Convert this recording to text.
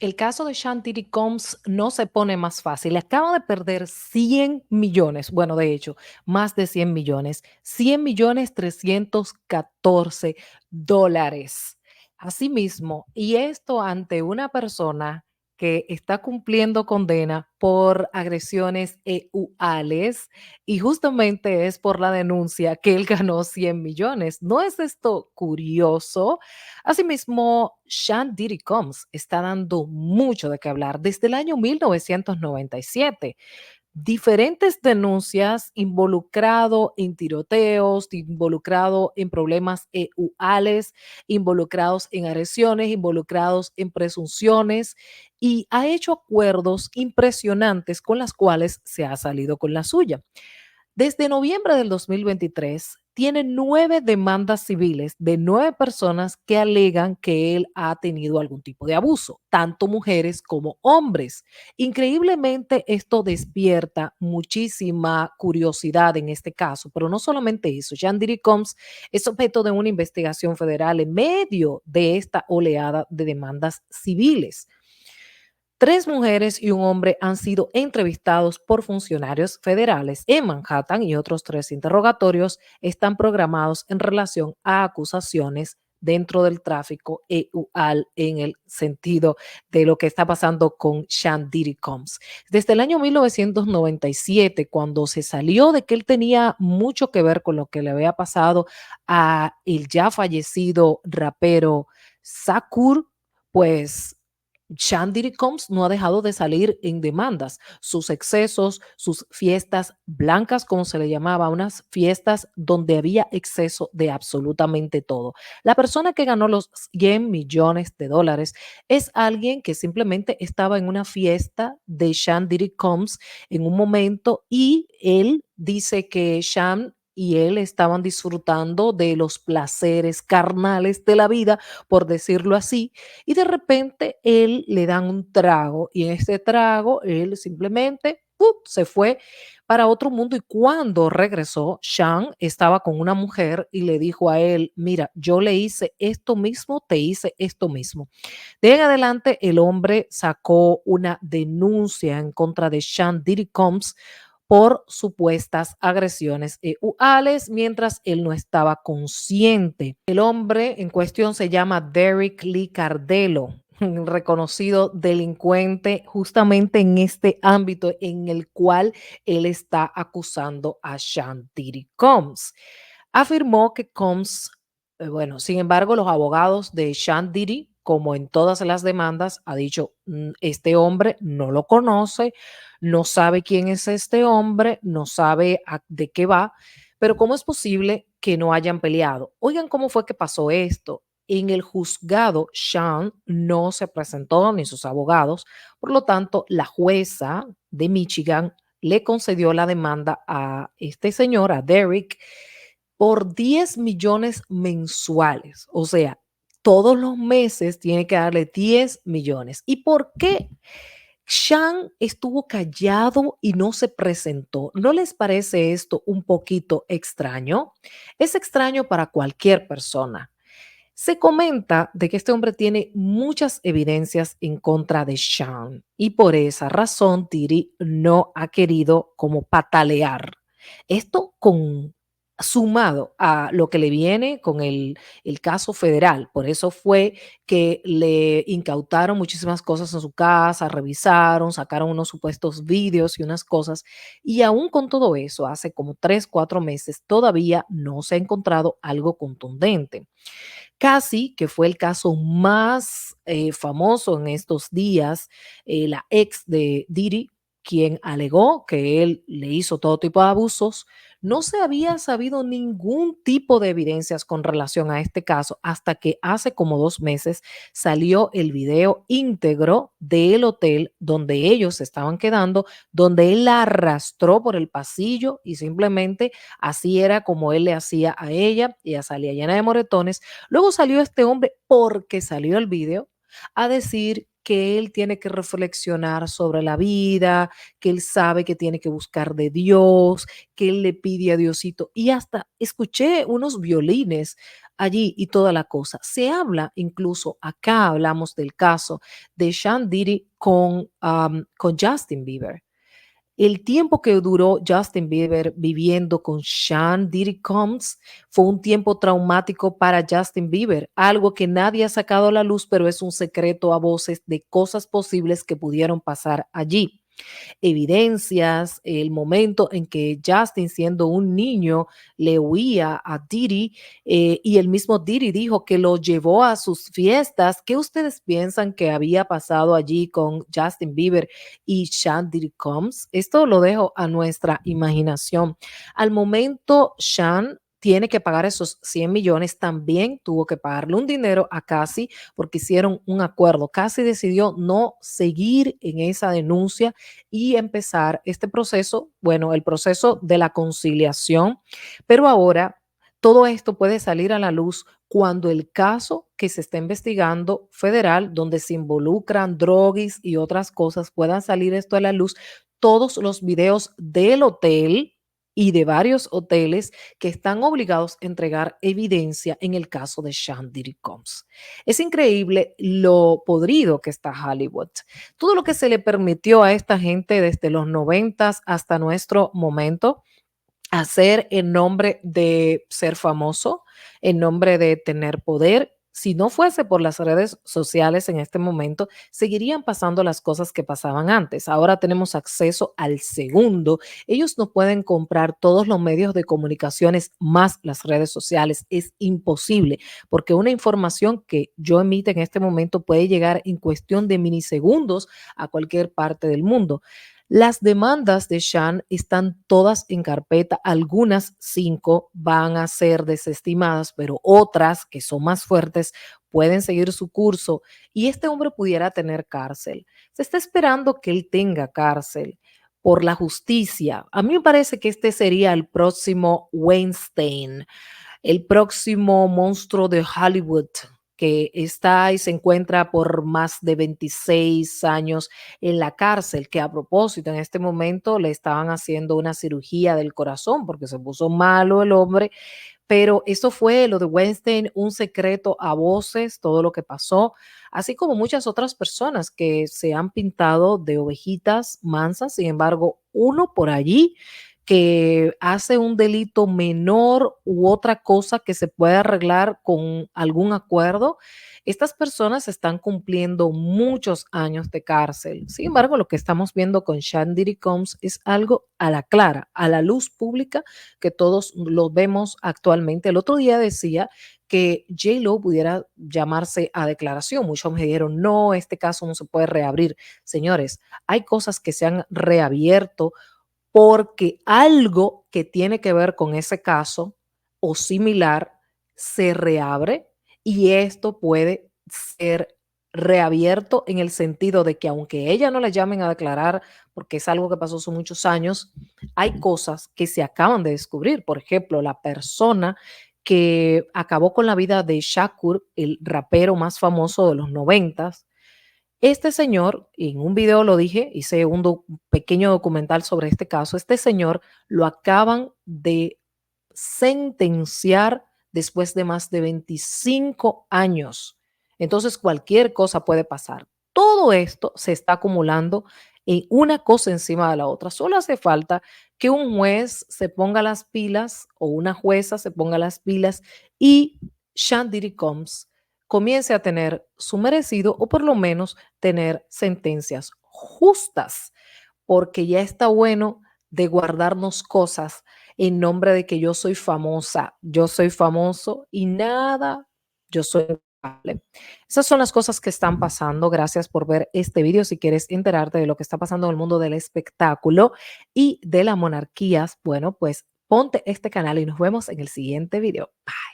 El caso de Sean Diddy Combs no se pone más fácil. Acaba de perder 100 millones, bueno, de hecho, más de 100 millones, 100 millones 314 dólares. Asimismo, y esto ante una persona que está cumpliendo condena por agresiones EUAles y justamente es por la denuncia que él ganó 100 millones. ¿No es esto curioso? Asimismo, Sean Diddy Combs está dando mucho de qué hablar desde el año 1997. Diferentes denuncias involucrado en tiroteos, involucrado en problemas EUAles, involucrados en agresiones, involucrados en presunciones y ha hecho acuerdos impresionantes con las cuales se ha salido con la suya. Desde noviembre del 2023, tiene 9 demandas civiles de 9 personas que alegan que él ha tenido algún tipo de abuso, tanto mujeres como hombres. Increíblemente, esto despierta muchísima curiosidad en este caso, pero no solamente eso. Sean Diddy Combs es objeto de una investigación federal en medio de esta oleada de demandas civiles. 3 mujeres y un hombre han sido entrevistados por funcionarios federales en Manhattan y otros 3 interrogatorios están programados en relación a acusaciones dentro del tráfico EUAL en el sentido de lo que está pasando con Sean Diddy Combs. Desde el año 1997, cuando se salió de que él tenía mucho que ver con lo que le había pasado a el ya fallecido rapero Sakur, pues Sean Diddy Combs no ha dejado de salir en demandas. Sus excesos, sus fiestas blancas, como se le llamaba, unas fiestas donde había exceso de absolutamente todo. La persona que ganó los 100 millones de dólares es alguien que simplemente estaba en una fiesta de Sean Diddy Combs en un momento y él dice que Sean y él estaban disfrutando de los placeres carnales de la vida, por decirlo así, y de repente él le dan un trago y en este trago él simplemente se fue para otro mundo y cuando regresó, Sean estaba con una mujer y le dijo a él, mira, yo le hice esto mismo, te hice esto mismo. De ahí en adelante, el hombre sacó una denuncia en contra de Sean Diddy Combs por supuestas agresiones sexuales mientras él no estaba consciente. El hombre en cuestión se llama Derek Lee Cardelo, un reconocido delincuente justamente en este ámbito en el cual él está acusando a Sean Diddy Combs. Afirmó que Combs, bueno, sin embargo, los abogados de Sean Diddy, como en todas las demandas, ha dicho, este hombre no lo conoce, no sabe quién es este hombre, no sabe de qué va, pero ¿cómo es posible que no hayan peleado? Oigan, ¿cómo fue que pasó esto? En el juzgado, Sean no se presentó ni sus abogados, por lo tanto, la jueza de Michigan le concedió la demanda a este señor, a Derek, por 10 millones mensuales. O sea, todos los meses tiene que darle 10 millones. ¿Y por qué Sean estuvo callado y no se presentó? ¿No les parece esto un poquito extraño? Es extraño para cualquier persona. Se comenta de que este hombre tiene muchas evidencias en contra de Sean y por esa razón Diddy no ha querido como patalear. Esto con sumado a lo que le viene con el caso federal. Por eso fue que le incautaron muchísimas cosas en su casa, revisaron, sacaron unos supuestos vídeos y unas cosas. Y aún con todo eso, hace como 3, 4 meses, todavía no se ha encontrado algo contundente. Casi, que fue el caso más famoso en estos días, la ex de Diddy, quien alegó que él le hizo todo tipo de abusos, no se había sabido ningún tipo de evidencias con relación a este caso hasta que hace como 2 meses salió el video íntegro del hotel donde ellos se estaban quedando, donde él la arrastró por el pasillo y simplemente así era como él le hacía a ella, ella salía llena de moretones. Luego salió este hombre, porque salió el video, a decir que él tiene que reflexionar sobre la vida, que él sabe que tiene que buscar de Dios, que él le pide a Diosito. Y hasta escuché unos violines allí y toda la cosa. Se habla, incluso acá hablamos del caso de Sean Diddy con Justin Bieber. El tiempo que duró Justin Bieber viviendo con Sean Diddy Combs fue un tiempo traumático para Justin Bieber, algo que nadie ha sacado a la luz, pero es un secreto a voces de cosas posibles que pudieron pasar allí. Evidencias, el momento en que Justin, siendo un niño, le huía a Diddy, y el mismo Diddy dijo que lo llevó a sus fiestas. ¿Qué ustedes piensan que había pasado allí con Justin Bieber y Sean Diddy Combs? Esto lo dejo a nuestra imaginación. Al momento, Sean tiene que pagar esos 100 millones, también tuvo que pagarle un dinero a Cassie porque hicieron un acuerdo. Cassie decidió no seguir en esa denuncia y empezar este proceso, bueno, el proceso de la conciliación, pero ahora todo esto puede salir a la luz cuando el caso que se está investigando federal, donde se involucran drogas y otras cosas, puedan salir esto a la luz, todos los videos del hotel y de varios hoteles que están obligados a entregar evidencia en el caso de Sean Diddy Combs. Es increíble lo podrido que está Hollywood. Todo lo que se le permitió a esta gente desde los 90 hasta nuestro momento hacer en nombre de ser famoso, en nombre de tener poder. Si no fuese por las redes sociales en este momento, seguirían pasando las cosas que pasaban antes. Ahora tenemos acceso al segundo. Ellos no pueden comprar todos los medios de comunicaciones más las redes sociales. Es imposible, porque una información que yo emite en este momento puede llegar en cuestión de milisegundos a cualquier parte del mundo. Las demandas de Sean están todas en carpeta, algunas 5 van a ser desestimadas, pero otras que son más fuertes pueden seguir su curso y este hombre pudiera tener cárcel. Se está esperando que él tenga cárcel por la justicia. A mí me parece que este sería el próximo Weinstein, el próximo monstruo de Hollywood que está y se encuentra por más de 26 años en la cárcel, que a propósito en este momento le estaban haciendo una cirugía del corazón porque se puso malo el hombre, pero eso fue lo de Weinstein, un secreto a voces, todo lo que pasó, así como muchas otras personas que se han pintado de ovejitas mansas, sin embargo, uno por allí que hace un delito menor u otra cosa que se puede arreglar con algún acuerdo, estas personas están cumpliendo muchos años de cárcel. Sin embargo, lo que estamos viendo con Sean Diddy Combs es algo a la clara, a la luz pública, que todos lo vemos actualmente. El otro día decía que J-Lo pudiera llamarse a declaración. Muchos me dijeron, no, este caso no se puede reabrir. Señores, hay cosas que se han reabierto porque algo que tiene que ver con ese caso o similar se reabre y esto puede ser reabierto en el sentido de que aunque ella no la llamen a declarar, porque es algo que pasó hace muchos años, hay cosas que se acaban de descubrir. Por ejemplo, la persona que acabó con la vida de Shakur, el rapero más famoso de los noventas, este señor, en un video lo dije, hice un pequeño documental sobre este caso, este señor lo acaban de sentenciar después de más de 25 años. Entonces cualquier cosa puede pasar. Todo esto se está acumulando en una cosa encima de la otra. Solo hace falta que un juez se ponga las pilas o una jueza se ponga las pilas y Sean Diddy Combs comience a tener su merecido o por lo menos tener sentencias justas, porque ya está bueno de guardarnos cosas en nombre de que yo soy famosa, yo soy famoso y nada, yo soy culpable. Esas son las cosas que están pasando. Gracias por ver este video. Si quieres enterarte de lo que está pasando en el mundo del espectáculo y de las monarquías, bueno, pues ponte este canal y nos vemos en el siguiente video. Bye.